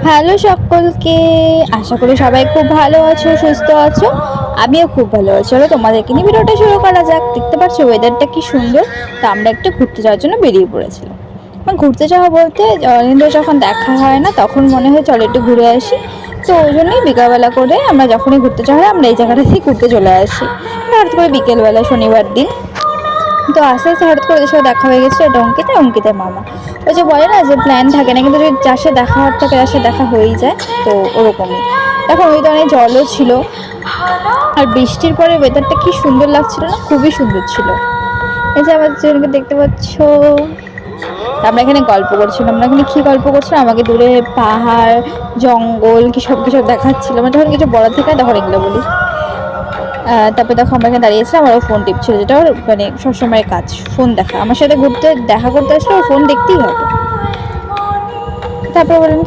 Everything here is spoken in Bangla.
হ্যালো সকলকে, আশা করি সবাই খুব ভালো আছো, সুস্থ আছো। আমিও খুব ভালো আছি। চলো তোমাদেরকে নিয়ে ভিডিওটা শুরু করা যাক। দেখতে পাচ্ছ ওয়েদারটা কি সুন্দর। তো আমরা একটু ঘুরতে যাওয়ার জন্য বেরিয়ে পড়েছিলাম। ঘুরতে যাওয়া বলতে অনেকদিন ধরে যখন দেখা হয় না, তখন মনে হয় চলো একটু ঘুরে আসি। তো ওই জন্যই বিকালবেলা করে আমরা যখনই ঘুরতে যাওয়া হয় আমরা এই জায়গাটাতেই ঘুরতে চলে আসি। হঠাৎ করে বিকেলবেলা শনিবার দিন তো আস্তে আস্তে হঠাৎ করে ওদের সাথে দেখা হয়ে গেছে। এটা অঙ্কিতের মামা। ওই যে বলে না যে প্ল্যান থাকে না, কিন্তু যদি যার সাথে দেখা হওয়ার থাকে তার সাথে দেখা হয়েই যায়। তো ওরকমই এখন ওই তো অনেক জলও ছিল, আর বৃষ্টির পরে ওয়েদারটা কি সুন্দর লাগছিল না, খুবই সুন্দর ছিল। এই যে আমার দুজনকে দেখতে পাচ্ছ, আমরা এখানে গল্প করছিলাম। আমরা এখানে কি গল্প করছিলাম, আমাকে দূরে পাহাড় জঙ্গল কি সব কিছু দেখাচ্ছিল। মানে যখন কিছু বড় থেকে তখন এগুলো বলি। তারপরে দেখো আমরা এখানে দাঁড়িয়েছিলাম, আমার ফোন টিপছিল, যেটা ওর মানে সবসময় কাজ, ফোন দেখা। আমার সাথে ঘুরতে দেখা করতে আসলে ওর ফোন দেখতেই হবে। তারপরে বললাম কি